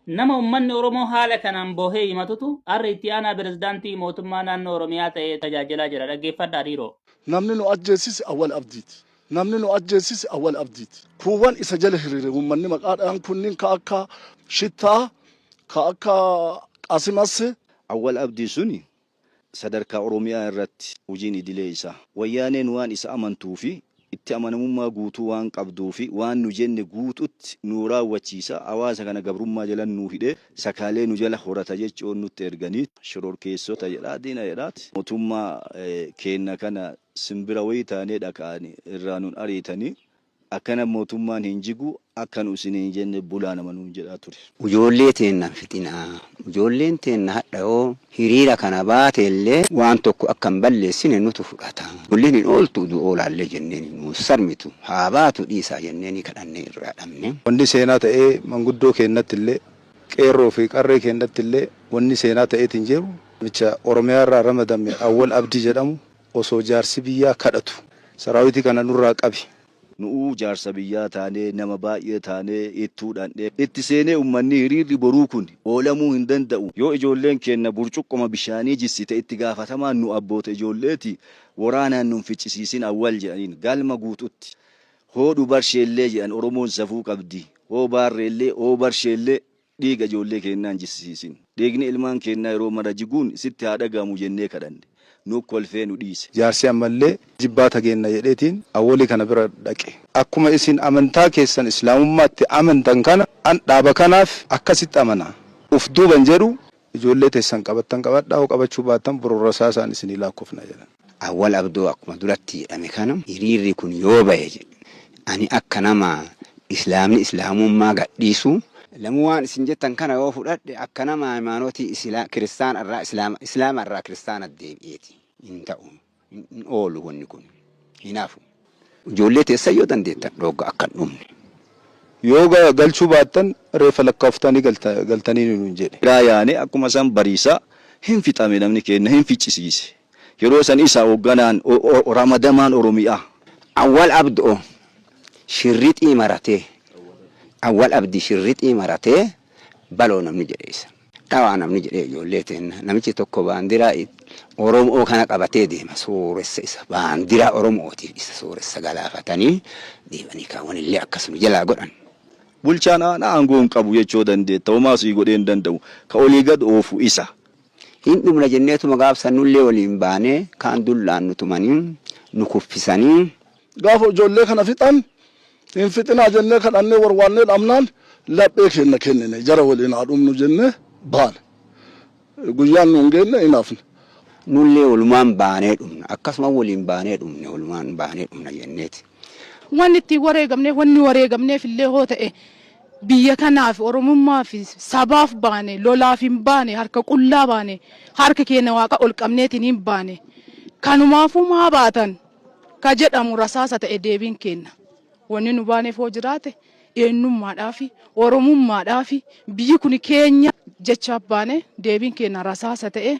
nama ummanni Oromoo haala kanaan bohee himatutu har'a itti aanaa pirezidaantii mootummaa naannoo Oromiyaa ta'ee tajaajilaa jira. Dhaggeeffadhaa dhiiroo. Namni nu ajjeesise awwal abdiiti. Namni nu ajjeesise awwal abdiiti. Kuuwwan isa jala hiriire uummanni maqaadhaan kunniin ka akka Shittaa, ka akka Qasimasse. Awwal abdii suni sadarkaa Oromiyaa irratti hojiin idilee isaa. Wayyaaneen waan isa amantuu fi itti amanamummaa guutuu waan qabduu fi waan nu jenne guututti nu raawwachiisa. Hawaasa kana gabrummaa jalan nu hidhee sakaalee nu jala horata jechuun nutti erganiit shororkeessota jedhaa diina jedhaati. Mootummaa keenya kana simbira wayii taanee dhaqanii irraa nun ariitanii akkana mootummaan hin jigu akka nu isin hin jenne bulaa nama nuun jedhaa ture. Ijoollee teenna fixinaa. Ijoolleen teenna hadha yoo hiriira kana baate illee waan tokko akka hin balleessine nutu fudhata. Ijoolleen hin ooltu oolaallee jenneen nu sarmitu haa baatu dhiisaa jenneen kadhannee irraa dhabne. Wanni seenaa ta'ee manguddoo keenyatti illee qeerroo fi qarree keenyatti illee wanni seenaa ta'eetiin jiru. Micha Oromiyaa irraa ramadame Awwal Abdii jedhamu osoo jaarsi biyyaa kadhatu saraawitii kana nurraa qabi. Nu'uu jaarsa biyyaa taanee nama baay'ee taanee ittuudhaan itti seenee uummanni hiriirri boruu kun oolamuu hin danda'u. Yoo ijoolleen keenya burcuqqoma bishaanii jissite itti gaafatamaan nu abboota ijoolleeti waraanaan nun ficcisiisin awwal jedhaniin galma guututti. Hoo dubarsheellee jedhan Oromoon safuu qabdi. Hoo baarreellee hoo barsheellee dhiiga ijoollee keenyaan jissisiisin. Dhiigni ilmaan keenyaa yeroo mara jiguun sitti haa dhagahamu jennee kadhanne. Nu kolfee nu dhiise. Jaarsi ammallee jibbaata geenna jedheetiin awwalii kana bira dhaqe. Akkuma isin amantaa keessan islaamummaatti amantan kana an dhaaba kanaaf akkasitti amana. Uf duuban jedhu ijoollee teessan qabattan qabadhaa qabachuu baattan bororrasaa isaan isinii lakkoofna jedhan. Awwal Abdoo akkuma duratti jedhame kana hiriirri kun yoo bahe ani akka nama islaamni islaamummaa gadhiisu lamu waan isin jettan kana yoo fudhadhe akka nama hayimaanootii kiristaana irraa islaama irraa kiristaana deebi'eeti hin ta'u hin oolu wanni kun hinaafu ijoollee teessa yoo dandeettan dhogga akka hin dhumne yoo galchuu baattan reefa lakkaaftanii galtanii nuun jedhe. Yaane akkuma san bariisaa hin fixame namni keenya hin ficcisiise. Yeroo san isa hoogganaan ramadamaan Oromiyaa. Awwal Abdoo shirrixii maratee Awwal Abdii shirrixii maratee baloo namni jedheessa. Dhawaa namni jedhee ijoollee teenna namichi tokko baandiraa Oromoo kana qabatee deema sooressa isa baandiraa Oromootiif isa sooressa galaafatanii deemanii kaawwan illee akkasuma jalaa godhan. Bulchaan aangoo hin qabu jechuu dandeetta homaas godhee hin danda'u ka olii gad oofu isa. Hin dhumna jenneetuma gaafsannullee waliin baanee kaan dullaan nutumanii nu kuffisanii. Gaafa ijoollee kana fixan hin fixinaa jennee kadhannee warwaannee dhabnaan laphee keenya kennine jara waliin haa dhumnu jennee baane. Guyyaan nuun geenne hin hafne. Nullee walumaan baanee dhumna akkasuma waliin baanee dhumne walumaan baanee dhumna jenneeti. Wanni itti wareegamneef illee hoo ta'e biyya kanaaf Oromummaaf sabaaf baane lolaaf hin baane harka qullaa baane harka keenya waaqa ol qabneetiin hin baane kanumaafuu maa baatan ka jedhamu rasaasa ta'e deebiin keenya. Wanni nu baaneef hoo jiraate eenyummaadhaaf Oromummaadhaaf biyyi kun keenya jecha baane deebiin keenya rasaasa ta'e.